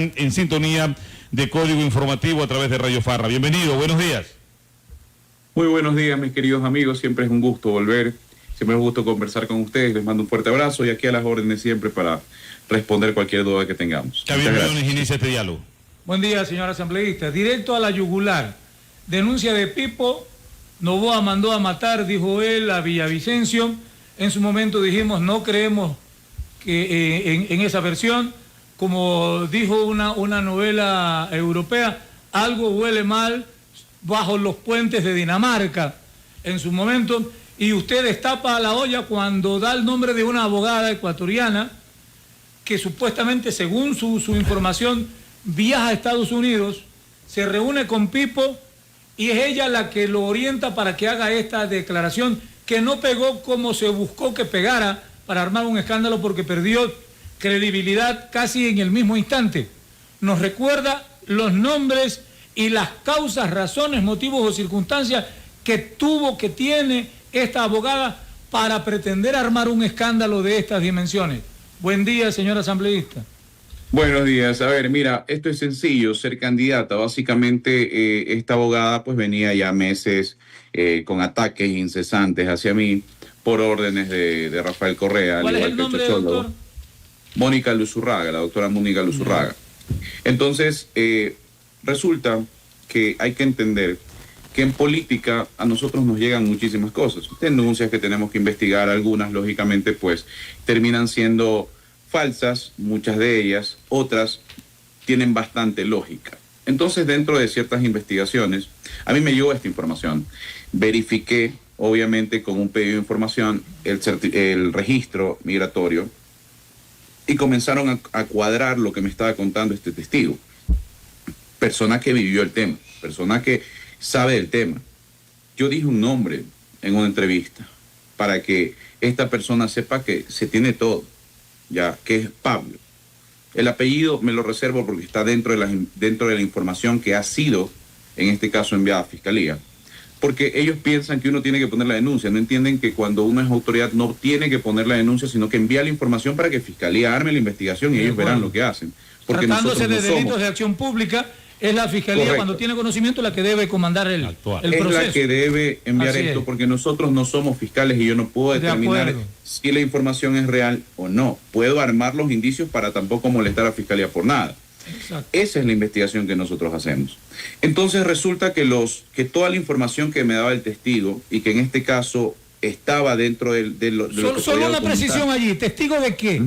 En sintonía de Código Informativo a través de Radio Farra. Bienvenido, buenos días. Muy buenos días, mis queridos amigos. Siempre es un gusto volver, siempre es un gusto conversar con ustedes. Les mando un fuerte abrazo y aquí a las órdenes siempre para responder cualquier duda que tengamos. Javier Briones inicia este diálogo. Buen día, señor asambleísta. Directo a la yugular. Denuncia de Pipo. Novoa mandó a matar, dijo él, a Villavicencio. En su momento dijimos, no creemos que en esa versión. Como dijo una novela europea, algo huele mal bajo los puentes de Dinamarca en su momento, y usted destapa la olla cuando da el nombre de una abogada ecuatoriana que supuestamente, según su información, viaja a Estados Unidos, se reúne con Pipo y es ella la que lo orienta para que haga esta declaración que no pegó como se buscó que pegara para armar un escándalo porque perdió credibilidad casi en el mismo instante. Nos recuerda los nombres y las causas, razones, motivos o circunstancias que tiene esta abogada para pretender armar un escándalo de estas dimensiones. Buen día, señor asambleísta. Buenos días. A ver, mira, esto es sencillo, ser candidata. Básicamente, esta abogada pues venía ya meses con ataques incesantes hacia mí por órdenes de Rafael Correa. ¿Cuál es el nombre, doctor? Mónica Luzurraga, la doctora Mónica Luzurraga. Entonces, resulta que hay que entender que en política a nosotros nos llegan muchísimas cosas, denuncias que tenemos que investigar, algunas lógicamente pues terminan siendo falsas, muchas de ellas, otras tienen bastante lógica. Entonces, dentro de ciertas investigaciones, a mí me llegó esta información, verifiqué obviamente con un pedido de información el registro migratorio y comenzaron a cuadrar lo que me estaba contando este testigo. Persona que vivió el tema, persona que sabe del tema. Yo dije un nombre en una entrevista para que esta persona sepa que se tiene todo, ya, que es Pablo. El apellido me lo reservo porque está dentro de la información que ha sido, en este caso, enviada a Fiscalía. Porque ellos piensan que uno tiene que poner la denuncia, no entienden que cuando uno es autoridad no tiene que poner la denuncia, sino que envía la información para que Fiscalía arme la investigación y ellos verán lo que hacen. Porque tratándose de delitos somos de acción pública, es la Fiscalía, correcto, cuando tiene conocimiento, la que debe comandar el proceso. Es la que debe enviar Así esto, es. porque nosotros no somos fiscales y yo no puedo determinar si la información es real o no. Puedo armar los indicios para tampoco molestar a Fiscalía por nada. Exacto. Esa es la investigación que nosotros hacemos. Entonces resulta que toda la información que me daba el testigo y que en este caso estaba dentro de lo que solo una precisión allí. ¿Testigo de qué?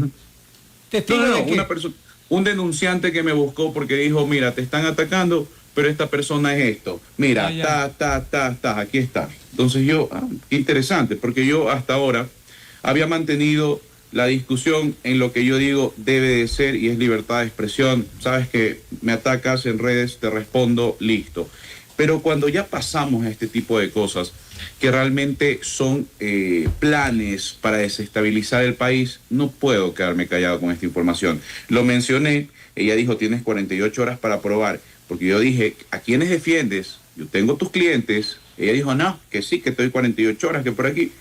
¿Testigo de qué? Un denunciante que me buscó porque dijo, mira, te están atacando, pero esta persona es esto. Mira, aquí está. Entonces yo, interesante, porque yo hasta ahora había mantenido la discusión en lo que yo digo debe de ser y es libertad de expresión. Sabes que me atacas en redes, te respondo, listo. Pero cuando ya pasamos a este tipo de cosas, que realmente son planes para desestabilizar el país, no puedo quedarme callado con esta información. Lo mencioné, ella dijo, tienes 48 horas para probar, porque yo dije, ¿a quiénes defiendes? Yo tengo tus clientes. Ella dijo, no, que sí, que estoy 48 horas, que por aquí.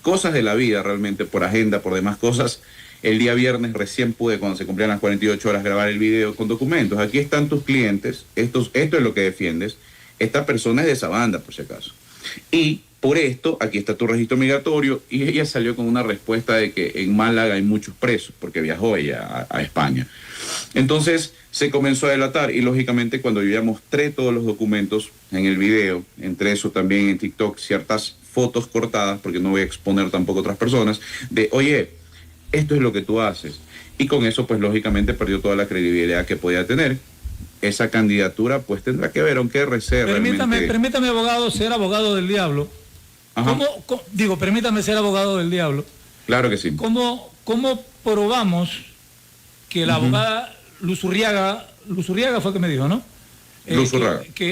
Cosas de la vida realmente, por agenda, por demás cosas. El día viernes recién pude, cuando se cumplían las 48 horas, grabar el video con documentos. Aquí están tus clientes, esto es lo que defiendes. Esta persona es de esa banda, por si acaso. Y por esto, aquí está tu registro migratorio, y ella salió con una respuesta de que en Málaga hay muchos presos, porque viajó ella a España. Entonces se comenzó a delatar, y lógicamente cuando yo ya mostré todos los documentos en el video, entre eso también en TikTok, ciertas fotos cortadas, porque no voy a exponer tampoco a otras personas, de, oye, esto es lo que tú haces. Y con eso, pues lógicamente perdió toda la credibilidad que podía tener. Esa candidatura, pues tendrá que ver, aunque RC realmente... Permítame, abogado, ser abogado del diablo. Permítame ser abogado del diablo. Claro que sí. ¿Cómo probamos que la abogada Luzurraga fue que me dijo, ¿no?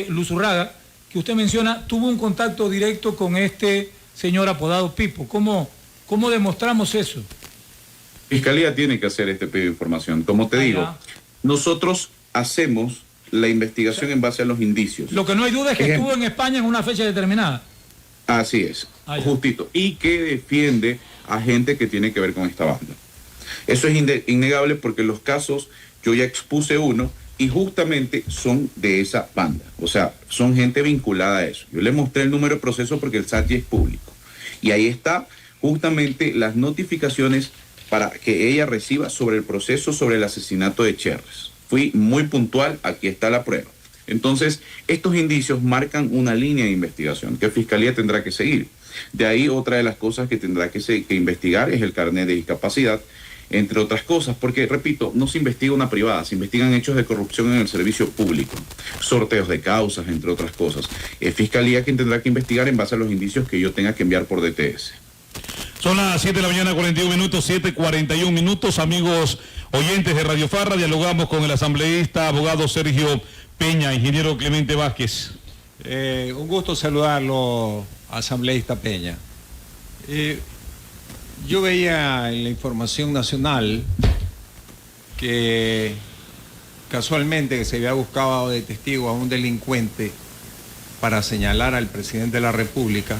Luzurraga, que usted menciona, tuvo un contacto directo con este señor apodado Pipo. ¿Cómo demostramos eso? Fiscalía tiene que hacer este pedido de información. Como te digo, nosotros hacemos la investigación en base a los indicios. Lo que no hay duda es que estuvo en España en una fecha determinada. Así es, justito. Y que defiende a gente que tiene que ver con esta banda. Eso es innegable porque los casos, yo ya expuse uno, Y justamente son de esa banda, o sea, son gente vinculada a eso. Yo le mostré el número de proceso porque el SAT ya es público. Y ahí está justamente las notificaciones para que ella reciba sobre el proceso sobre el asesinato de Cherres. Fui muy puntual, aquí está la prueba. Entonces, estos indicios marcan una línea de investigación que Fiscalía tendrá que seguir. De ahí otra de las cosas que tendrá que investigar es el carnet de discapacidad, entre otras cosas, porque, repito, no se investiga una privada, se investigan hechos de corrupción en el servicio público, sorteos de causas, entre otras cosas. Es Fiscalía quien tendrá que investigar en base a los indicios que yo tenga que enviar por DTS. Son las 7 de la mañana, 41 minutos, 7:41 minutos, amigos oyentes de Radio Farra, dialogamos con el asambleísta, abogado Sergio Peña, ingeniero Clemente Vázquez. Un gusto saludarlo, asambleísta Peña. Yo veía en la información nacional que casualmente que se había buscado de testigo a un delincuente para señalar al presidente de la República,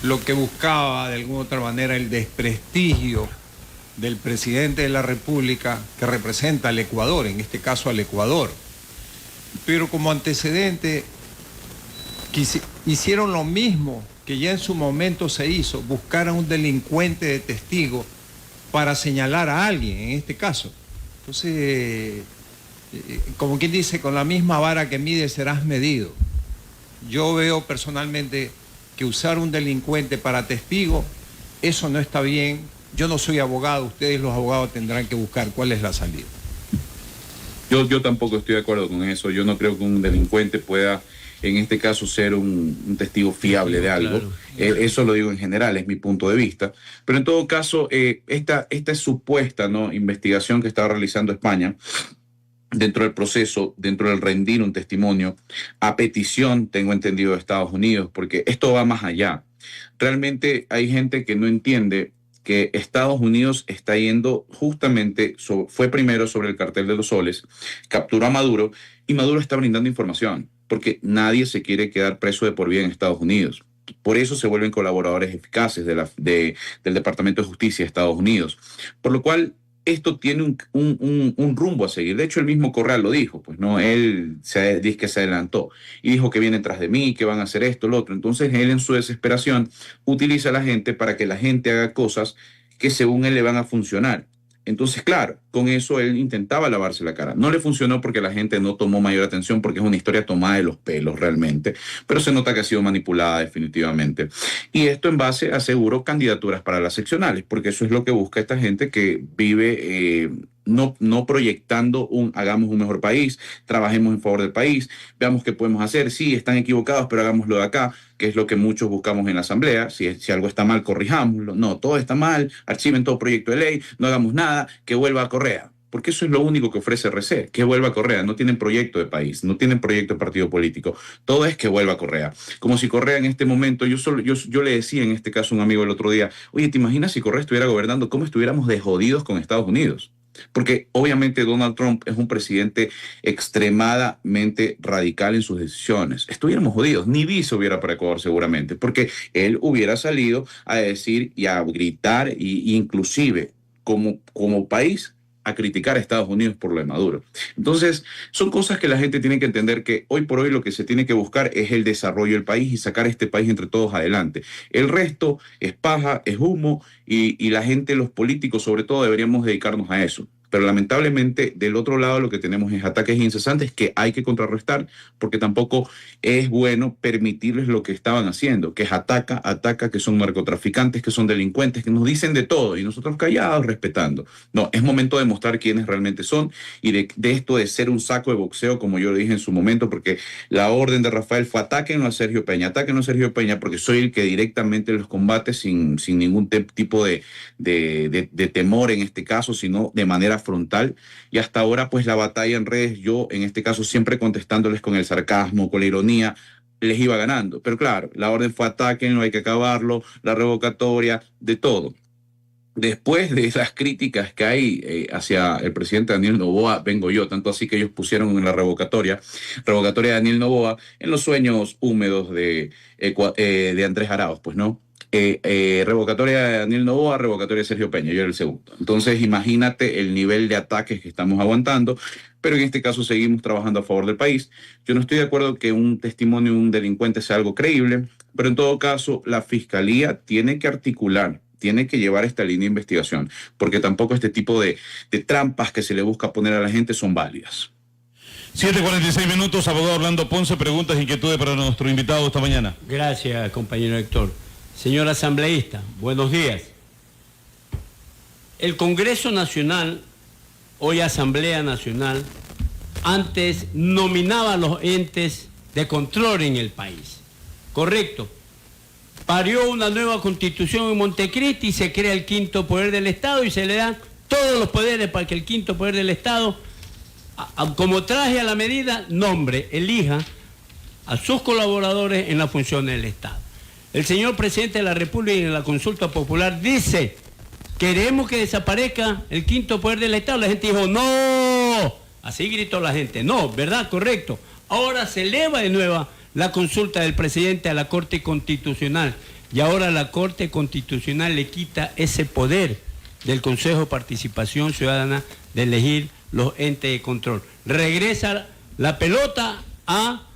lo que buscaba de alguna otra manera el desprestigio del presidente de la República que representa al Ecuador, en este caso al Ecuador. Pero como antecedente hicieron lo mismo que ya en su momento se hizo, buscar a un delincuente de testigo para señalar a alguien, en este caso. Entonces, como quien dice, con la misma vara que mides serás medido. Yo veo personalmente que usar un delincuente para testigo, eso no está bien. Yo no soy abogado, ustedes los abogados tendrán que buscar cuál es la salida. Yo tampoco estoy de acuerdo con eso. Yo no creo que un delincuente pueda, en este caso, ser un testigo fiable de algo. Claro. Eso lo digo en general, es mi punto de vista. Pero en todo caso, esta es supuesta, ¿no?, investigación que estaba realizando España dentro del proceso, dentro del rendir un testimonio, a petición, tengo entendido, de Estados Unidos, porque esto va más allá. Realmente hay gente que no entiende que Estados Unidos está yendo justamente, fue primero sobre el cartel de los soles, capturó a Maduro y Maduro está brindando información, porque nadie se quiere quedar preso de por vida en Estados Unidos. Por eso se vuelven colaboradores eficaces del Departamento de Justicia de Estados Unidos. Por lo cual, esto tiene un rumbo a seguir. De hecho, el mismo Corral lo dijo, pues no, él dice que se adelantó y dijo que vienen tras de mí, que van a hacer esto, lo otro. Entonces él, en su desesperación, utiliza a la gente para que la gente haga cosas que según él le van a funcionar. Entonces, claro, con eso él intentaba lavarse la cara. No le funcionó porque la gente no tomó mayor atención, porque es una historia tomada de los pelos realmente, pero se nota que ha sido manipulada definitivamente. Y esto en base a, seguro, candidaturas para las seccionales, porque eso es lo que busca esta gente que vive no proyectando hagamos un mejor país, trabajemos en favor del país, veamos qué podemos hacer. Sí, están equivocados, pero hagámoslo de acá, que es lo que muchos buscamos en la Asamblea. Si algo está mal, corrijámoslo. No, todo está mal, archiven todo proyecto de ley, no hagamos nada, que vuelva a Correa. Porque eso es lo único que ofrece RC, que vuelva a Correa. No tienen proyecto de país, no tienen proyecto de partido político. Todo es que vuelva a Correa. Como si Correa en este momento, yo le decía en este caso a un amigo el otro día, oye, ¿te imaginas si Correa estuviera gobernando? ¿Cómo estuviéramos de jodidos con Estados Unidos? Porque obviamente Donald Trump es un presidente extremadamente radical en sus decisiones. Estuviéramos jodidos, ni visa hubiera para Ecuador seguramente, porque él hubiera salido a decir y a gritar y inclusive como país a criticar a Estados Unidos por lo de Maduro. Entonces, son cosas que la gente tiene que entender, que hoy por hoy lo que se tiene que buscar es el desarrollo del país y sacar a este país entre todos adelante. El resto es paja, es humo y la gente, los políticos sobre todo, deberíamos dedicarnos a eso. Pero lamentablemente del otro lado lo que tenemos es ataques incesantes que hay que contrarrestar, porque tampoco es bueno permitirles lo que estaban haciendo, que es ataca, que son narcotraficantes, que son delincuentes, que nos dicen de todo y nosotros callados respetando. No, es momento de mostrar quiénes realmente son y de esto de ser un saco de boxeo, como yo lo dije en su momento, porque la orden de Rafael fue atáquenlo a Sergio Peña, porque soy el que directamente los combate sin ningún tipo de temor en este caso, sino de manera frontal. Y hasta ahora pues la batalla en redes, yo en este caso siempre contestándoles con el sarcasmo, con la ironía, les iba ganando. Pero claro, la orden fue atáquenlo, hay que acabarlo, la revocatoria, de todo. Después de las críticas que hay hacia el presidente Daniel Noboa, vengo yo, tanto así que ellos pusieron en la revocatoria de Daniel Noboa en los sueños húmedos de Andrés Arauz, pues no. revocatoria de Daniel Noboa, revocatoria de Sergio Peña, yo era el segundo. Entonces imagínate el nivel de ataques que estamos aguantando, pero en este caso seguimos trabajando a favor del país. Yo no estoy de acuerdo que un testimonio de un delincuente sea algo creíble, pero en todo caso la Fiscalía tiene que articular, tiene que llevar esta línea de investigación, porque tampoco este tipo de trampas que se le busca poner a la gente son válidas. 7:46 minutos, abogado Orlando Ponce, preguntas, inquietudes para nuestro invitado esta mañana. Gracias, compañero Héctor. Señor asambleísta, buenos días. El Congreso Nacional, hoy Asamblea Nacional, antes nominaba a los entes de control en el país. Correcto. Parió una nueva constitución en Montecristi y se crea el quinto poder del Estado y se le dan todos los poderes para que el quinto poder del Estado, como traje a la medida, nombre, elija a sus colaboradores en las funciones del Estado. El señor presidente de la República en la consulta popular dice: queremos que desaparezca el quinto poder del Estado. La gente dijo: no. Así gritó la gente. No, ¿verdad? Correcto. Ahora se eleva de nuevo la consulta del presidente a la Corte Constitucional. Y ahora la Corte Constitucional le quita ese poder del Consejo de Participación Ciudadana de elegir los entes de control. Regresa la pelota a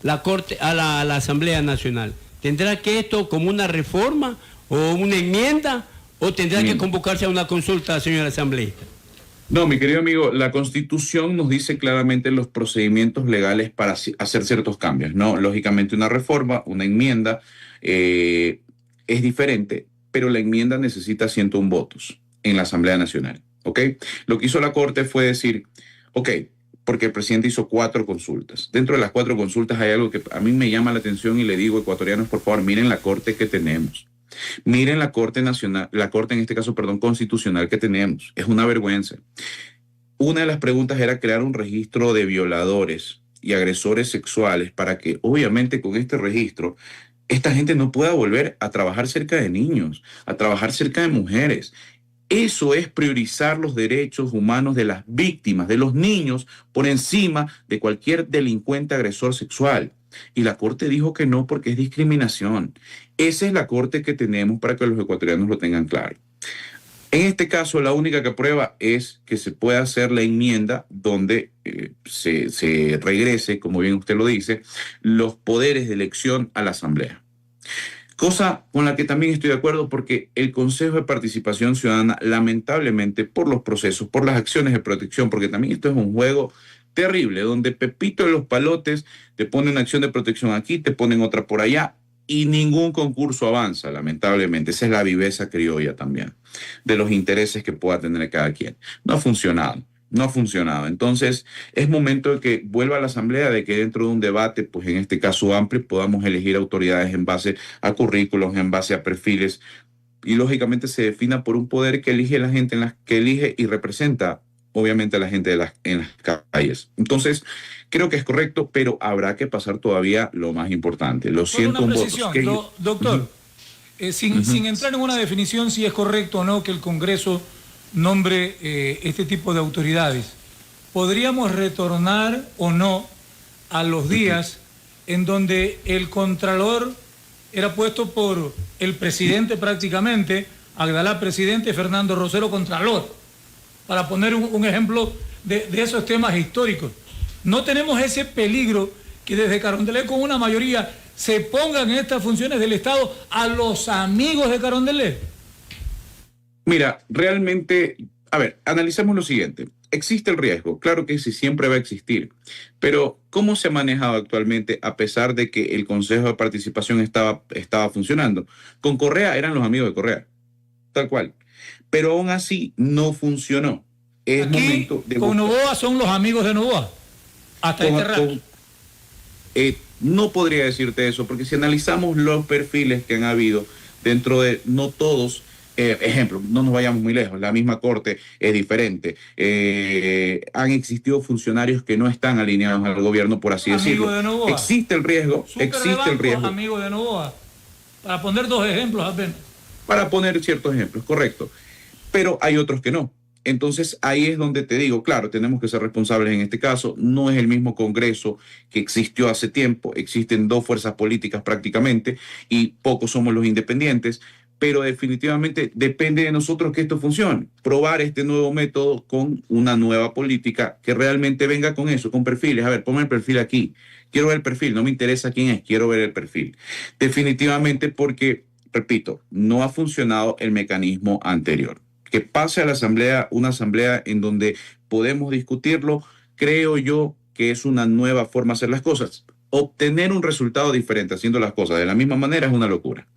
la Corte, a la Asamblea Nacional. ¿Tendrá que esto como una reforma o una enmienda o tendrá que convocarse a una consulta, señor asambleísta? No, mi querido amigo, la Constitución nos dice claramente los procedimientos legales para hacer ciertos cambios, ¿no? Lógicamente una reforma, una enmienda es diferente, pero la enmienda necesita 101 votos en la Asamblea Nacional, ¿ok? Lo que hizo la Corte fue decir, ok, porque el presidente hizo 4 consultas. Dentro de las 4 consultas hay algo que a mí me llama la atención y le digo, ecuatorianos, por favor, miren la Corte que tenemos. Miren la Corte Nacional, la Corte en este caso, perdón, constitucional que tenemos. Es una vergüenza. Una de las preguntas era crear un registro de violadores y agresores sexuales para que, obviamente, con este registro, esta gente no pueda volver a trabajar cerca de niños, a trabajar cerca de mujeres. Eso es priorizar los derechos humanos de las víctimas, de los niños, por encima de cualquier delincuente agresor sexual. Y la Corte dijo que no porque es discriminación. Esa es la Corte que tenemos para que los ecuatorianos lo tengan claro. En este caso, la única que aprueba es que se pueda hacer la enmienda donde se regrese, como bien usted lo dice, los poderes de elección a la Asamblea. Cosa con la que también estoy de acuerdo porque el Consejo de Participación Ciudadana, lamentablemente, por los procesos, por las acciones de protección, porque también esto es un juego terrible, donde Pepito de los Palotes te pone una acción de protección aquí, te ponen otra por allá, y ningún concurso avanza, lamentablemente. Esa es la viveza criolla también, de los intereses que pueda tener cada quien. No ha funcionado. No ha funcionado. Entonces, es momento de que vuelva a la Asamblea, de que dentro de un debate, pues en este caso amplio, podamos elegir autoridades en base a currículos, en base a perfiles, y lógicamente se defina por un poder que elige la gente, que elige y representa, obviamente, a la gente en las calles. Entonces, creo que es correcto, pero habrá que pasar todavía lo más importante. Lo siento, una precisión, doctor, sin entrar en una definición si es correcto o no que el Congreso nombre este tipo de autoridades, ¿podríamos retornar o no a los días en donde el contralor era puesto por el presidente prácticamente, Agdalá presidente, Fernando Rosero contralor, para poner un ejemplo de esos temas históricos? No tenemos ese peligro que desde Carondelet con una mayoría se pongan estas funciones del Estado a los amigos de Carondelet. Mira, realmente, a ver, analicemos lo siguiente. Existe el riesgo, claro que sí, siempre va a existir, pero ¿cómo se ha manejado actualmente a pesar de que el Consejo de Participación estaba funcionando? Con Correa eran los amigos de Correa, tal cual, pero aún así no funcionó. Es aquí, momento de con Noboa son los amigos de Noboa, hasta este rato. No podría decirte eso, porque si analizamos los perfiles que han habido dentro de, no todos, ejemplo, no nos vayamos muy lejos, la misma Corte es diferente. Han existido funcionarios que no están alineados al gobierno, por así decirlo. De Noboa. Existe el riesgo, existe el riesgo. Amigo de Noboa, para poner 2 ejemplos apenas. Para poner ciertos ejemplos, correcto. Pero hay otros que no. Entonces ahí es donde te digo, claro, tenemos que ser responsables en este caso, no es el mismo Congreso que existió hace tiempo, existen dos fuerzas políticas prácticamente y pocos somos los independientes, pero definitivamente depende de nosotros que esto funcione, probar este nuevo método con una nueva política que realmente venga con eso, con perfiles. A ver, ponme el perfil aquí, quiero ver el perfil, no me interesa quién es, quiero ver el perfil. Definitivamente porque, repito, no ha funcionado el mecanismo anterior. Que pase a la asamblea, una asamblea en donde podemos discutirlo, creo yo que es una nueva forma de hacer las cosas. Obtener un resultado diferente haciendo las cosas de la misma manera es una locura.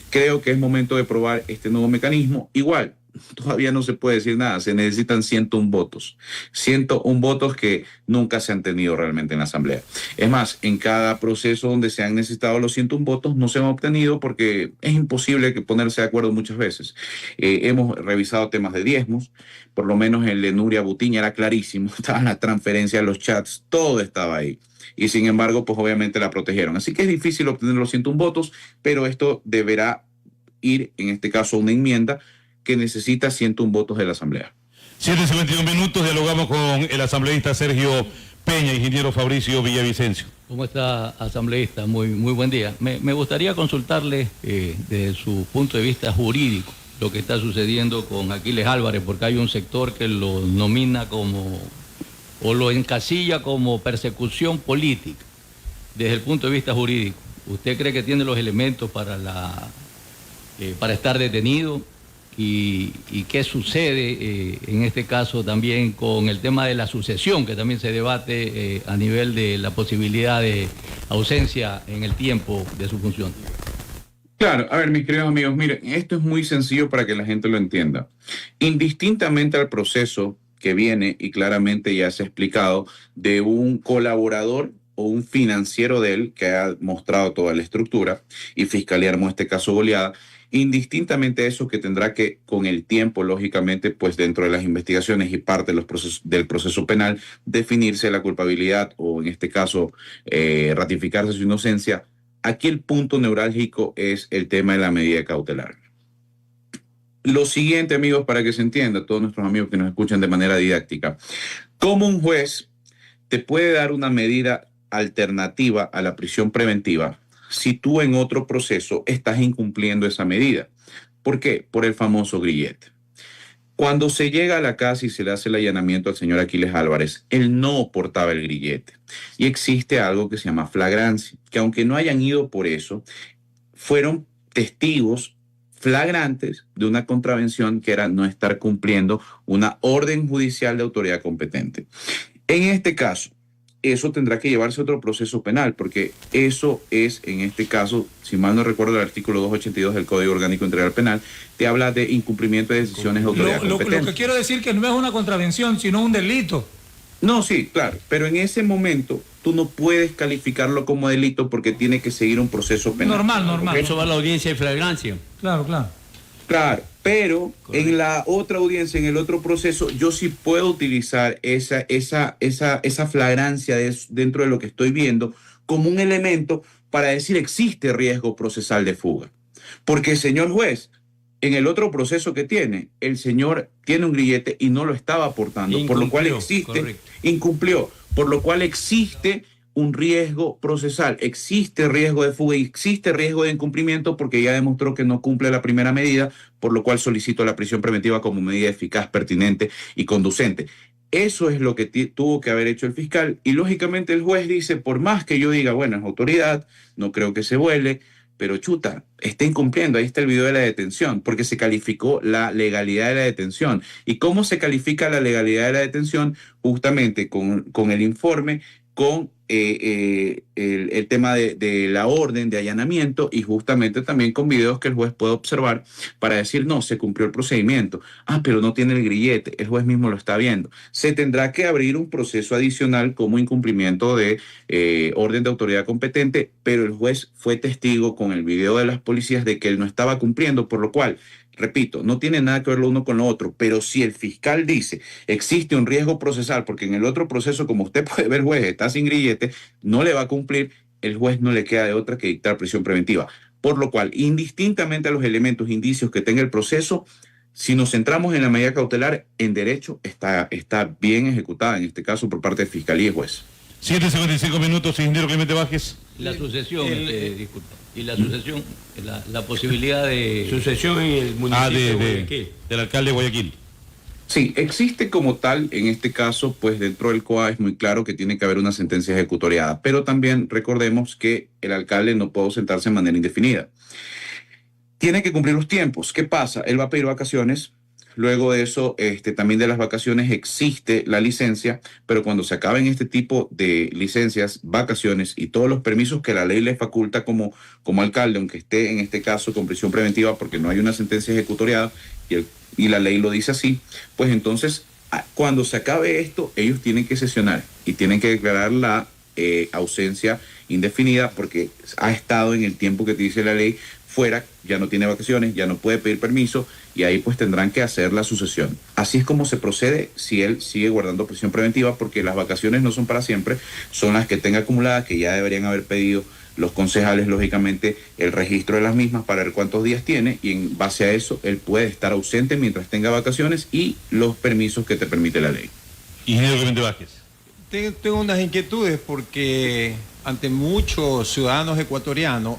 Creo que es momento de probar este nuevo mecanismo. Igual, todavía no se puede decir nada, se necesitan 101 votos. 101 votos que nunca se han tenido realmente en la Asamblea. Es más, en cada proceso donde se han necesitado los 101 votos no se han obtenido porque es imposible que ponerse de acuerdo muchas veces. Hemos revisado temas de diezmos, por lo menos el de Nuria Butiña era clarísimo, estaban las transferencias, los chats, todo estaba ahí. Y sin embargo, pues obviamente la protegieron. Así que es difícil obtener los 101 votos, pero esto deberá ir, en este caso, a una enmienda que necesita 101 votos de la Asamblea. 7:51 minutos, dialogamos con el asambleísta Sergio Peña, ingeniero Fabricio Villavicencio. ¿Cómo está, asambleísta? Muy buen día. Me gustaría consultarle desde su punto de vista jurídico lo que está sucediendo con Aquiles Álvarez, porque hay un sector que lo nomina como, o lo encasilla como persecución política. Desde el punto de vista jurídico, ¿usted cree que tiene los elementos para estar detenido? ¿Y qué sucede en este caso también con el tema de la sucesión, que también se debate a nivel de la posibilidad de ausencia en el tiempo de su función? Claro, a ver, mis queridos amigos, miren, esto es muy sencillo para que la gente lo entienda. Indistintamente al proceso que viene, y claramente ya se ha explicado, de un colaborador o un financiero de él que ha mostrado toda la estructura, y Fiscalía armó este caso goleada, indistintamente eso que tendrá que, con el tiempo, lógicamente, pues dentro de las investigaciones y parte de los del proceso penal, definirse la culpabilidad o en este caso ratificarse su inocencia. Aquí el punto neurálgico es el tema de la medida cautelar. Lo siguiente, amigos, para que se entienda, todos nuestros amigos que nos escuchan de manera didáctica, ¿cómo un juez te puede dar una medida alternativa a la prisión preventiva si tú en otro proceso estás incumpliendo esa medida? ¿Por qué? Por el famoso grillete. Cuando se llega a la casa y se le hace el allanamiento al señor Aquiles Álvarez, él no portaba el grillete. Y existe algo que se llama flagrancia, que aunque no hayan ido por eso, fueron testigos flagrantes de una contravención que era no estar cumpliendo una orden judicial de autoridad competente. En este caso, eso tendrá que llevarse a otro proceso penal, porque eso es, en este caso, si mal no recuerdo, el artículo 282 del Código Orgánico Integral Penal, te habla de incumplimiento de decisiones de autoridad competente. Lo que quiero decir que no es una contravención, sino un delito. No, sí, claro, pero en ese momento tú no puedes calificarlo como delito porque tiene que seguir un proceso penal. Normal. Eso va a la audiencia de flagrancia. Claro. Claro, pero Correcto. en la otra audiencia, en el otro proceso, yo sí puedo utilizar esa flagrancia dentro de lo que estoy viendo como un elemento para decir existe riesgo procesal de fuga. Porque, señor juez, en el otro proceso que tiene, el señor tiene un grillete y no lo estaba aportando, por lo cual incumplió, por lo cual existe un riesgo procesal, existe riesgo de fuga y existe riesgo de incumplimiento porque ya demostró que no cumple la primera medida, por lo cual solicito la prisión preventiva como medida eficaz, pertinente y conducente. Eso es lo que tuvo que haber hecho el fiscal y lógicamente el juez dice, por más que yo diga, bueno, es autoridad, no creo que se vuele, pero chuta, está incumpliendo, ahí está el video de la detención, porque se calificó la legalidad de la detención. ¿Y cómo se califica la legalidad de la detención? Justamente con el informe, con el tema de la orden de allanamiento y justamente también con videos que el juez puede observar para decir, no, se cumplió el procedimiento. Pero no tiene el grillete, el juez mismo lo está viendo. Se tendrá que abrir un proceso adicional como incumplimiento de orden de autoridad competente, pero el juez fue testigo con el video de las policías de que él no estaba cumpliendo, por lo cual, repito, no tiene nada que ver lo uno con lo otro, pero si el fiscal dice existe un riesgo procesal, porque en el otro proceso, como usted puede ver, juez, está sin grillete, no le va a cumplir, el juez no le queda de otra que dictar prisión preventiva. Por lo cual, indistintamente a los elementos, indicios que tenga el proceso, Si nos centramos en la medida cautelar, en derecho está bien ejecutada, en este caso por parte de Fiscalía y juez. 7:55 minutos, ingeniero Clemente Vázquez. La sucesión, disculpa. Y la sucesión, la posibilidad de... Sucesión en el municipio de Guayaquil. Del alcalde de Guayaquil. Sí, existe como tal, en este caso, pues dentro del COA es muy claro que tiene que haber una sentencia ejecutoriada, pero también recordemos que el alcalde no puede ausentarse de manera indefinida. Tiene que cumplir los tiempos. ¿Qué pasa? Él va a pedir vacaciones. Luego de eso, también de las vacaciones existe la licencia, pero cuando se acaben este tipo de licencias, vacaciones y todos los permisos que la ley le faculta como alcalde, aunque esté en este caso con prisión preventiva porque no hay una sentencia ejecutoriada y la ley lo dice así, pues entonces cuando se acabe esto, ellos tienen que sesionar y tienen que declarar la ausencia indefinida porque ha estado en el tiempo que te dice la ley fuera, ya no tiene vacaciones, ya no puede pedir permiso y ahí pues tendrán que hacer la sucesión. Así es como se procede si él sigue guardando prisión preventiva, porque las vacaciones no son para siempre, son las que tenga acumuladas, que ya deberían haber pedido los concejales, lógicamente, el registro de las mismas para ver cuántos días tiene y en base a eso él puede estar ausente mientras tenga vacaciones y los permisos que te permite la ley. Ingeniero Clemente Vázquez. Tengo unas inquietudes porque ante muchos ciudadanos ecuatorianos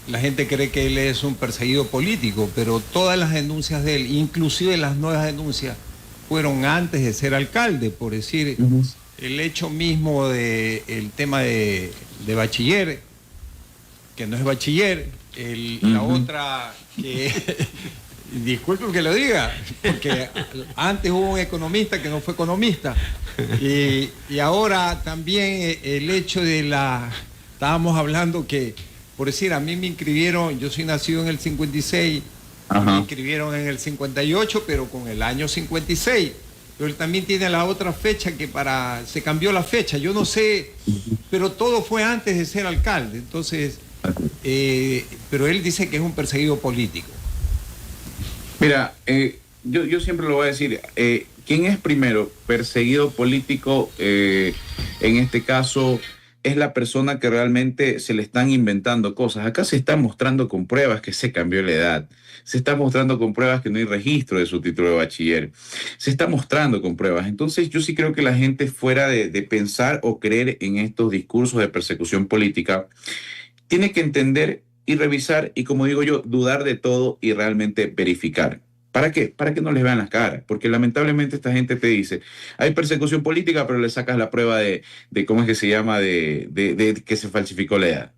la gente cree que él es un perseguido político, pero todas las denuncias de él, inclusive las nuevas denuncias, fueron antes de ser alcalde. Por decir, el hecho mismo del tema de bachiller, que no es bachiller, la otra que... Disculpen que lo diga, porque antes hubo un economista que no fue economista, y ahora también el hecho de estábamos hablando que, por decir, a mí me inscribieron, yo soy nacido en el 56, me inscribieron en el 58, pero con el año 56. Pero él también tiene la otra fecha que se cambió la fecha, yo no sé, pero todo fue antes de ser alcalde. Entonces, pero él dice que es un perseguido político. Mira, yo siempre lo voy a decir, ¿quién es primero perseguido político? En este caso es la persona que realmente se le están inventando cosas. Acá se está mostrando con pruebas que se cambió la edad. Se está mostrando con pruebas que no hay registro de su título de bachiller. Se está mostrando con pruebas. Entonces yo sí creo que la gente, fuera de pensar o creer en estos discursos de persecución política, tiene que entender y revisar y, como digo yo, dudar de todo y realmente verificar. ¿Para qué? Para que no les vean las caras. Porque lamentablemente esta gente te dice, hay persecución política, pero le sacas la prueba de ¿cómo es que se llama? De que se falsificó la edad.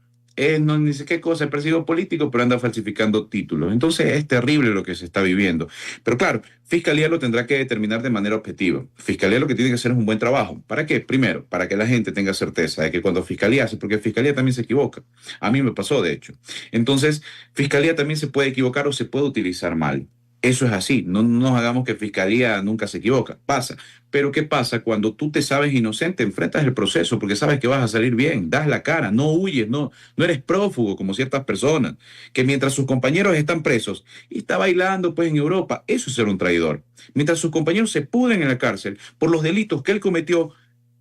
No dice qué cosa, es perseguido político, pero anda falsificando títulos. Entonces es terrible lo que se está viviendo. Pero claro, Fiscalía lo tendrá que determinar de manera objetiva. Fiscalía lo que tiene que hacer es un buen trabajo. ¿Para qué? Primero, para que la gente tenga certeza de que cuando Fiscalía hace, porque Fiscalía también se equivoca. A mí me pasó, de hecho. Entonces, Fiscalía también se puede equivocar o se puede utilizar mal. Eso es así, no nos hagamos que Fiscalía nunca se equivoca, pasa. Pero ¿qué pasa? Cuando tú te sabes inocente, enfrentas el proceso porque sabes que vas a salir bien, das la cara, no huyes, no eres prófugo como ciertas personas, que mientras sus compañeros están presos y está bailando pues en Europa, eso es ser un traidor. Mientras sus compañeros se pudren en la cárcel por los delitos que él cometió,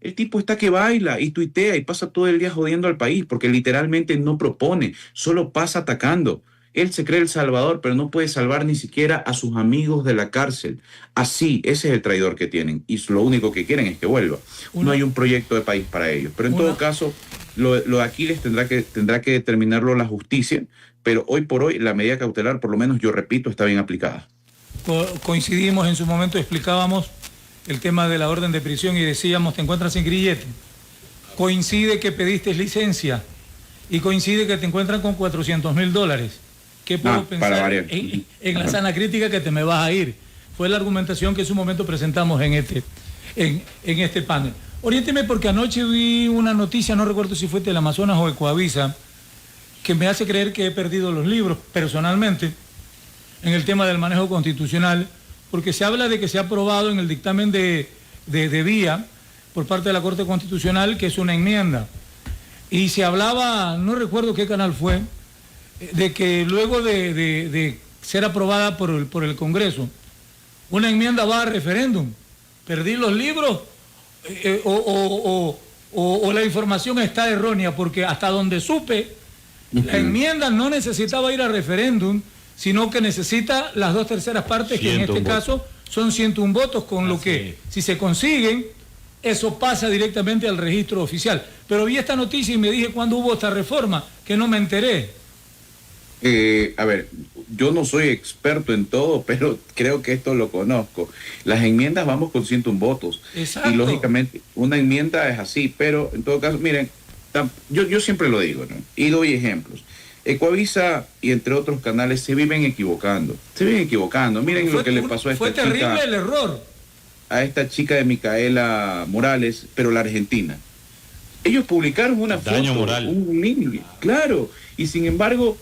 el tipo está que baila y tuitea y pasa todo el día jodiendo al país porque literalmente no propone, solo pasa atacando. Él se cree el salvador, pero no puede salvar ni siquiera a sus amigos de la cárcel. Así, ese es el traidor que tienen. Y lo único que quieren es que vuelva. No hay un proyecto de país para ellos. Pero en todo caso, lo de Aquiles tendrá que determinarlo la justicia. Pero hoy por hoy, la medida cautelar, por lo menos yo repito, está bien aplicada. Coincidimos en su momento, explicábamos el tema de la orden de prisión y decíamos, te encuentras sin grillete. Coincide que pediste licencia y coincide que te encuentran con $400,000. ¿Qué puedo pensar en la sana crítica que te me vas a ir? Fue la argumentación que en su momento presentamos en este panel. Oriénteme, porque anoche vi una noticia, no recuerdo si fue Teleamazonas o Ecoavisa, que me hace creer que he perdido los libros personalmente en el tema del manejo constitucional, porque se habla de que se ha aprobado en el dictamen de vía por parte de la Corte Constitucional, que es una enmienda. Y se hablaba, no recuerdo qué canal fue, de que luego de ser aprobada por el Congreso, una enmienda va a referéndum. ¿Perdí los libros? O la información está errónea, porque hasta donde supe, la enmienda no necesitaba ir a referéndum, sino que necesita las 2/3 partes, que en este caso son 101 votos, con lo que si se consiguen, eso pasa directamente al registro oficial. Pero vi esta noticia y me dije, ¿cuándo hubo esta reforma? Que no me enteré. A ver, yo no soy experto en todo, pero creo que esto lo conozco. Las enmiendas vamos con 101 votos. Exacto. Y lógicamente una enmienda es así, pero en todo caso, miren, yo siempre lo digo, ¿no? Y doy ejemplos. Ecuavisa y entre otros canales se viven equivocando. Miren lo que le pasó a esta chica. Fue terrible el error. A esta chica de Micaela Morales, pero la argentina. Ellos publicaron una Daño foto, moral. un link, claro, y sin embargo,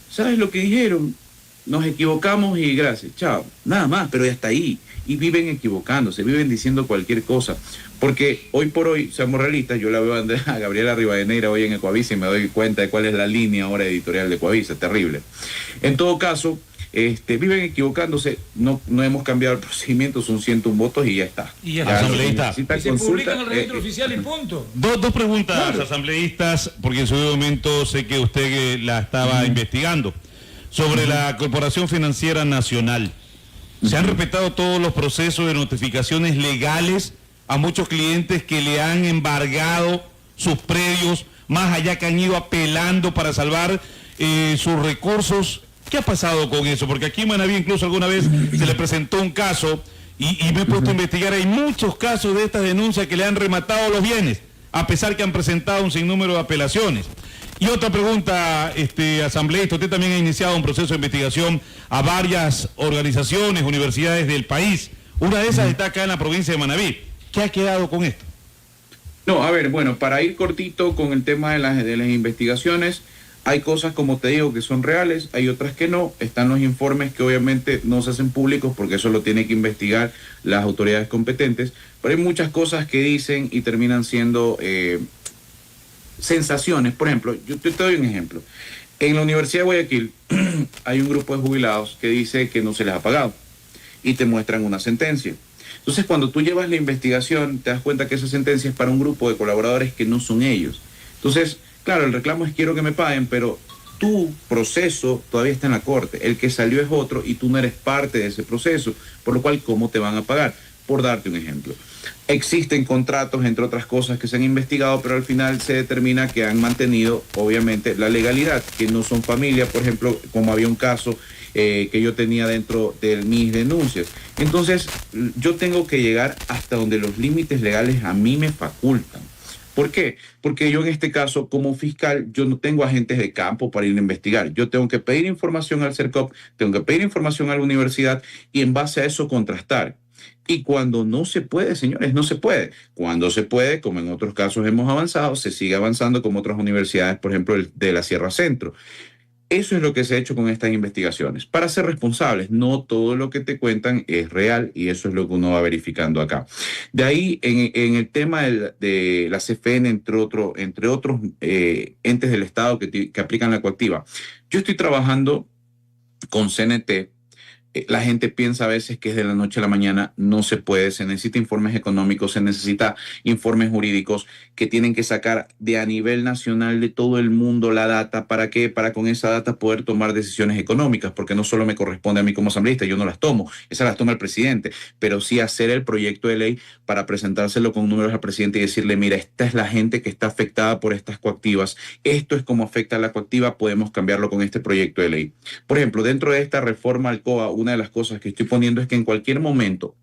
¿sabes lo que dijeron? Nos equivocamos y gracias, chao, nada más, pero ya está ahí. Y viven equivocándose, viven diciendo cualquier cosa. Porque hoy por hoy, seamos realistas, yo la veo a Gabriela Rivadeneira hoy en Ecuavisa y me doy cuenta de cuál es la línea ahora editorial de Ecuavisa, terrible. En todo caso, viven equivocándose, no hemos cambiado el procedimiento, son 101 votos y ya está. Y ya está. Asambleísta. Y se publica en el registro oficial y punto. Dos preguntas, Claro. asambleístas, porque en su momento sé que usted la estaba investigando. Sobre la Corporación Financiera Nacional. ¿Se han respetado todos los procesos de notificaciones legales a muchos clientes que le han embargado sus predios, más allá que han ido apelando para salvar sus recursos? ¿Qué ha pasado con eso? Porque aquí en Manaví incluso alguna vez se le presentó un caso y me he puesto a investigar. Hay muchos casos de estas denuncias que le han rematado los bienes, a pesar que han presentado un sinnúmero de apelaciones. Y otra pregunta, asambleísta, usted también ha iniciado un proceso de investigación a varias organizaciones, universidades del país. Una de esas está acá en la provincia de Manaví. ¿Qué ha quedado con esto? No, a ver, bueno, para ir cortito con el tema de las investigaciones, hay cosas, como te digo, que son reales, hay otras que no. Están los informes que obviamente no se hacen públicos porque eso lo tienen que investigar las autoridades competentes, pero hay muchas cosas que dicen y terminan siendo sensaciones. Por ejemplo, yo te doy un ejemplo. En la Universidad de Guayaquil hay un grupo de jubilados que dice que no se les ha pagado y te muestran una sentencia. Entonces, cuando tú llevas la investigación, te das cuenta que esa sentencia es para un grupo de colaboradores que no son ellos. Entonces, claro, el reclamo es quiero que me paguen, pero tu proceso todavía está en la corte. El que salió es otro y tú no eres parte de ese proceso, por lo cual, ¿cómo te van a pagar? Por darte un ejemplo. Existen contratos, entre otras cosas, que se han investigado, pero al final se determina que han mantenido, obviamente, la legalidad, que no son familia, por ejemplo, como había un caso que yo tenía dentro de mis denuncias. Entonces, yo tengo que llegar hasta donde los límites legales a mí me facultan. ¿Por qué? Porque yo en este caso, como fiscal, yo no tengo agentes de campo para ir a investigar. Yo tengo que pedir información al CERCOP, tengo que pedir información a la universidad y en base a eso contrastar. Y cuando no se puede, señores, no se puede. Cuando se puede, como en otros casos hemos avanzado, se sigue avanzando como otras universidades, por ejemplo, de la Sierra Centro. Eso es lo que se ha hecho con estas investigaciones. Para ser responsables, no todo lo que te cuentan es real y eso es lo que uno va verificando acá. De ahí, en el tema de la CFN, entre otros entes del Estado que aplican la coactiva, yo estoy trabajando con CNT. La gente piensa a veces que es de la noche a la mañana, no se puede, se necesita informes económicos, se necesita informes jurídicos que tienen que sacar de a nivel nacional de todo el mundo la data. ¿Para qué? Para con esa data poder tomar decisiones económicas, porque no solo me corresponde a mí como asambleísta, yo no las tomo, esas las toma el presidente, pero sí hacer el proyecto de ley para presentárselo con números al presidente y decirle, mira, esta es la gente que está afectada por estas coactivas, esto es cómo afecta a la coactiva, podemos cambiarlo con este proyecto de ley. Por ejemplo, dentro de esta reforma al COA, una de las cosas que estoy poniendo es que en cualquier momento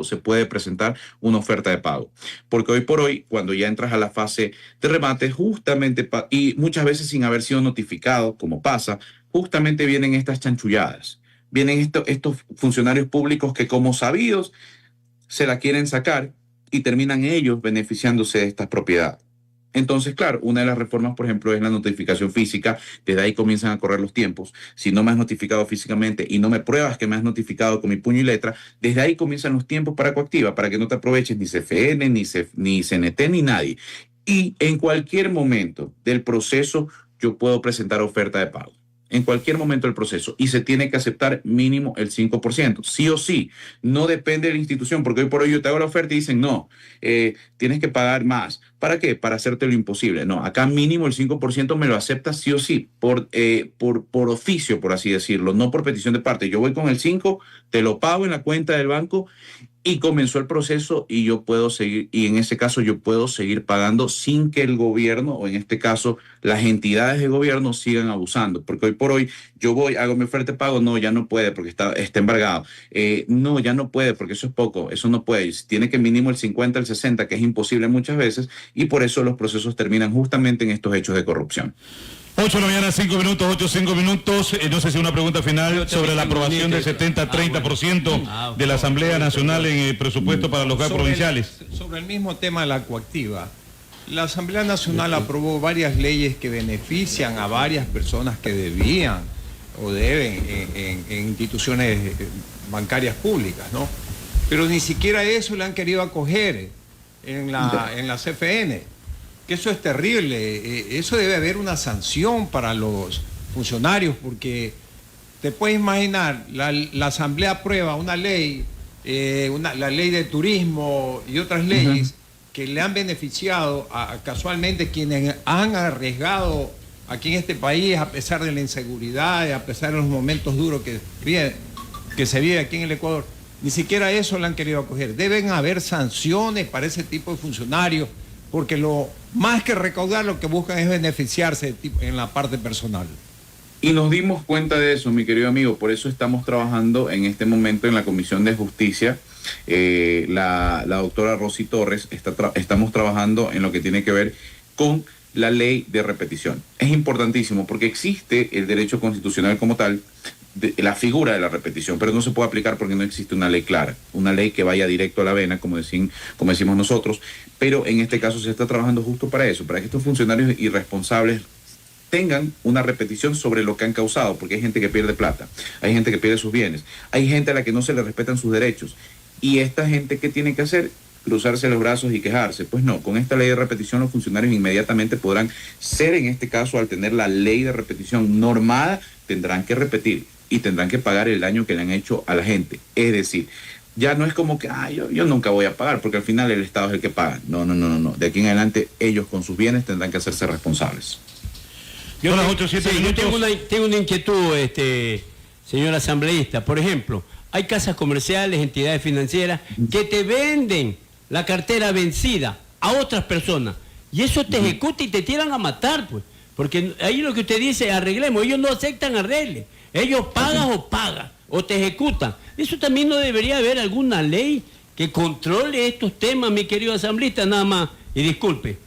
se puede presentar una oferta de pago. Porque hoy por hoy, cuando ya entras a la fase de remate, justamente, y muchas veces sin haber sido notificado, como pasa, justamente vienen estas chanchulladas. Vienen estos funcionarios públicos que como sabidos se la quieren sacar y terminan ellos beneficiándose de estas propiedades. Entonces, claro, una de las reformas, por ejemplo, es la notificación física. Desde ahí comienzan a correr los tiempos. Si no me has notificado físicamente y no me pruebas que me has notificado con mi puño y letra, desde ahí comienzan los tiempos para coactiva, para que no te aproveches ni CFN, ni CNT, ni nadie. Y en cualquier momento del proceso yo puedo presentar oferta de pago. en cualquier momento del proceso, y se tiene que aceptar mínimo el 5%, sí o sí. No depende de la institución, porque hoy por hoy yo te hago la oferta y dicen, no, tienes que pagar más. ¿Para qué? Para hacerte lo imposible. No, acá mínimo el 5% me lo aceptas sí o sí, por oficio, por así decirlo, no por petición de parte. Yo voy con el 5, te lo pago en la cuenta del banco, y comenzó el proceso, y yo puedo seguir, y en ese caso yo puedo seguir pagando sin que el gobierno, o en este caso las entidades de gobierno, sigan abusando, porque hoy por hoy yo voy, hago mi oferta de pago, no, ya no puede porque está embargado, no, ya no puede porque eso es poco, eso no puede, tiene que mínimo el 50, el 60, que es imposible muchas veces, y por eso los procesos terminan justamente en estos hechos de corrupción. 8 de la mañana, 5 minutos, 8, 5 minutos. No sé si una pregunta final sobre la aprobación del 70-30% de la Asamblea Nacional en el presupuesto para los lugares provinciales. Sobre el mismo tema de la coactiva, la Asamblea Nacional aprobó varias leyes que benefician a varias personas que debían o deben en instituciones bancarias públicas, ¿no? Pero ni siquiera eso le han querido acoger en la CFN. Que eso es terrible, eso debe haber una sanción para los funcionarios, porque te puedes imaginar, la Asamblea aprueba una ley, la ley de turismo y otras leyes que le han beneficiado casualmente quienes han arriesgado aquí en este país, a pesar de la inseguridad y a pesar de los momentos duros que se vive aquí en el Ecuador. Ni siquiera eso le han querido acoger. Deben haber sanciones para ese tipo de funcionarios, porque lo más que recaudar, lo que buscan es beneficiarse en la parte personal. Y nos dimos cuenta de eso, mi querido amigo, por eso estamos trabajando en este momento en la Comisión de Justicia. La doctora Rosy Torres, estamos trabajando en lo que tiene que ver con la ley de repetición. Es importantísimo porque existe el derecho constitucional como tal, la figura de la repetición, pero no se puede aplicar porque no existe una ley clara, una ley que vaya directo a la vena, como decimos nosotros, pero en este caso se está trabajando justo para eso, para que estos funcionarios irresponsables tengan una repetición sobre lo que han causado, porque hay gente que pierde plata, hay gente que pierde sus bienes, hay gente a la que no se le respetan sus derechos, y esta gente, ¿qué tiene que hacer? Cruzarse los brazos y quejarse. Pues no, con esta ley de repetición los funcionarios inmediatamente podrán ser, en este caso, al tener la ley de repetición normada, tendrán que repetir y tendrán que pagar el daño que le han hecho a la gente. Es decir, ya no es como que yo nunca voy a pagar, porque al final el Estado es el que paga. No. De aquí en adelante ellos con sus bienes tendrán que hacerse responsables. Yo tengo una inquietud, señor asambleísta. Por ejemplo, hay casas comerciales, entidades financieras que te venden la cartera vencida a otras personas, y eso te ejecuta y te tiran a matar, pues, porque ahí lo que usted dice, arreglemos, ellos no aceptan arregle, ellos pagan o te ejecutan. Eso también no debería haber alguna ley que controle estos temas, mi querido asambleísta, nada más, y disculpe.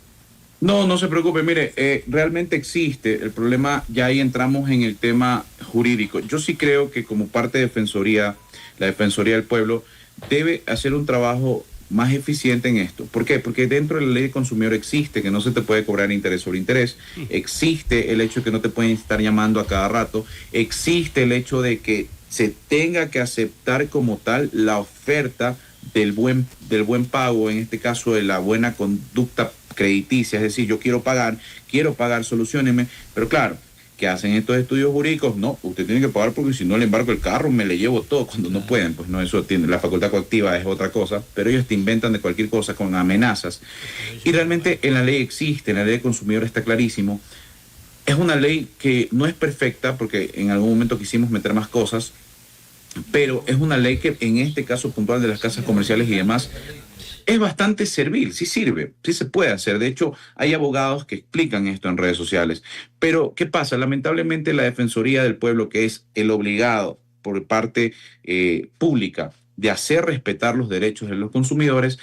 No se preocupe, mire, realmente existe el problema, ya ahí entramos en el tema jurídico. Yo sí creo que como parte de Defensoría, la Defensoría del Pueblo debe hacer un trabajo más eficiente en esto. ¿Por qué? Porque dentro de la ley de consumidor existe que no se te puede cobrar interés sobre interés, existe el hecho de que no te pueden estar llamando a cada rato, existe el hecho de que se tenga que aceptar como tal la oferta del buen pago, en este caso de la buena conducta crediticia, es decir, yo quiero pagar, solucióneme, pero claro, que hacen estos estudios jurídicos, no, usted tiene que pagar porque si no le embargo el carro, me le llevo todo, cuando no pueden, pues no, eso tiene, la facultad coactiva es otra cosa, pero ellos te inventan de cualquier cosa con amenazas, y realmente en la ley existe, en la ley de consumidor está clarísimo, es una ley que no es perfecta, porque en algún momento quisimos meter más cosas, pero es una ley que en este caso puntual de las casas comerciales y demás, es bastante servil, sí sirve, sí se puede hacer. De hecho, hay abogados que explican esto en redes sociales. Pero, ¿qué pasa? Lamentablemente la Defensoría del Pueblo, que es el obligado por parte pública de hacer respetar los derechos de los consumidores,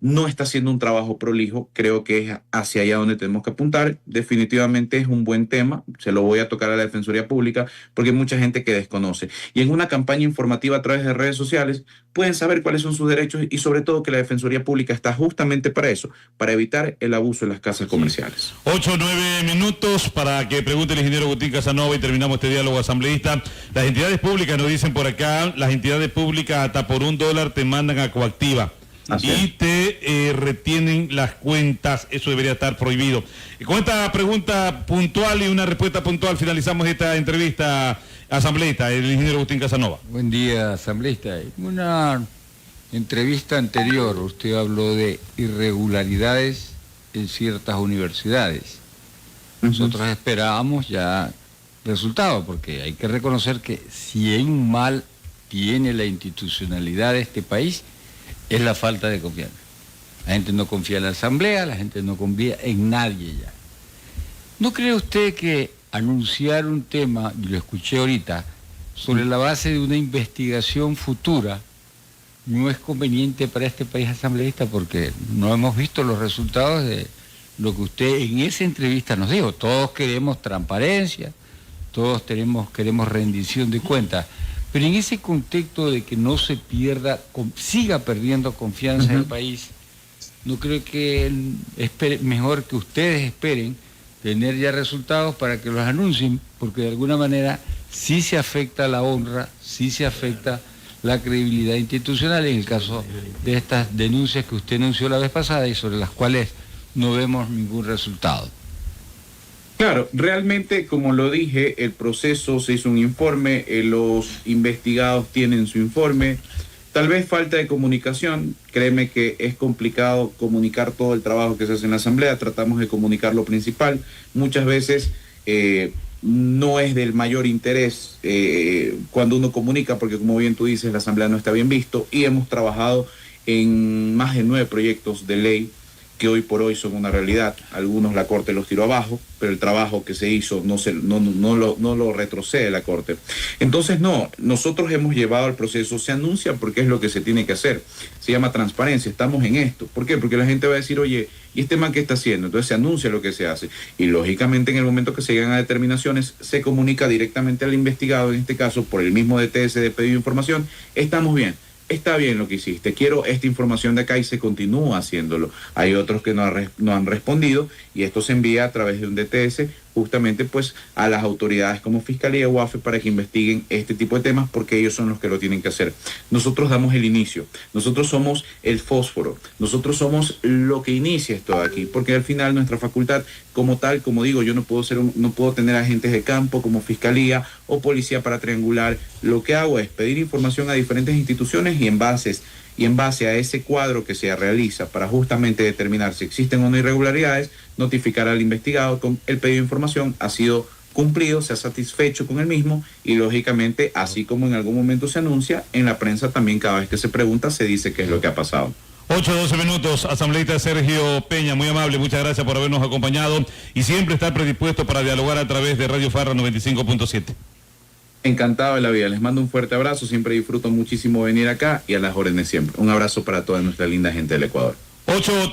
no está haciendo un trabajo prolijo. Creo que es hacia allá donde tenemos que apuntar. Definitivamente es un buen tema. Se lo voy a tocar a la Defensoría Pública porque hay mucha gente que desconoce. Y en una campaña informativa a través de redes sociales pueden saber cuáles son sus derechos y sobre todo que la Defensoría Pública está justamente para eso, para evitar el abuso en las casas comerciales. 8, 9 minutos para que pregunte el ingeniero Gutín Casanova y terminamos este diálogo asambleísta. Las entidades públicas nos dicen por acá, las entidades públicas hasta por $1 te mandan a coactiva. Así y te retienen las cuentas. Eso debería estar prohibido. Y con esta pregunta puntual y una respuesta puntual finalizamos esta entrevista, asambleísta, el ingeniero Agustín Casanova. Buen día, asambleísta. En una entrevista anterior usted habló de irregularidades en ciertas universidades. Nosotros esperábamos ya resultados, porque hay que reconocer que si hay un mal tiene la institucionalidad de este país, es la falta de confianza. La gente no confía en la asamblea, la gente no confía en nadie ya. ¿No cree usted que anunciar un tema, y lo escuché ahorita, sobre la base de una investigación futura, no es conveniente para este país asambleísta? Porque no hemos visto los resultados de lo que usted en esa entrevista nos dijo. Todos queremos transparencia, todos queremos rendición de cuentas, pero en ese contexto de que no se pierda, siga perdiendo confianza en el país, no creo que mejor que ustedes esperen tener ya resultados para que los anuncien, porque de alguna manera sí se afecta la honra, sí se afecta la credibilidad institucional en el caso de estas denuncias que usted anunció la vez pasada y sobre las cuales no vemos ningún resultado. Claro, realmente, como lo dije, el proceso se hizo un informe, los investigados tienen su informe. Tal vez falta de comunicación, créeme que es complicado comunicar todo el trabajo que se hace en la asamblea, tratamos de comunicar lo principal. Muchas veces no es del mayor interés cuando uno comunica, porque como bien tú dices, la asamblea no está bien visto, y hemos trabajado en más de 9 proyectos de ley que hoy por hoy son una realidad. Algunos la Corte los tiró abajo, pero el trabajo que se hizo no lo retrocede la Corte. Entonces, nosotros hemos llevado el proceso, se anuncia porque es lo que se tiene que hacer. Se llama transparencia, estamos en esto. ¿Por qué? Porque la gente va a decir, oye, ¿y este man qué está haciendo? Entonces se anuncia lo que se hace. Y lógicamente en el momento que se llegan a determinaciones, se comunica directamente al investigado, en este caso por el mismo DTS de pedido de información, estamos bien. Está bien lo que hiciste, quiero esta información de acá, y se continúa haciéndolo. Hay otros que no han respondido, y esto se envía a través de un DTS justamente pues a las autoridades como Fiscalía o AFE para que investiguen este tipo de temas, porque ellos son los que lo tienen que hacer. Nosotros damos el inicio, nosotros somos el fósforo, nosotros somos lo que inicia esto de aquí, porque al final nuestra facultad como tal, como digo, yo no puedo tener agentes de campo como Fiscalía o Policía para triangular. Lo que hago es pedir información a diferentes instituciones y en base a ese cuadro que se realiza para justamente determinar si existen o no irregularidades, notificar al investigado con el pedido de información ha sido cumplido, se ha satisfecho con el mismo, y lógicamente, así como en algún momento se anuncia, en la prensa también cada vez que se pregunta se dice qué es lo que ha pasado. 8-12 minutos, asambleísta Sergio Peña, muy amable, muchas gracias por habernos acompañado y siempre estar predispuesto para dialogar a través de Radio Farra 95.7. Encantado de la vida, les mando un fuerte abrazo, siempre disfruto muchísimo venir acá y a las órdenes siempre. Un abrazo para toda nuestra linda gente del Ecuador. 8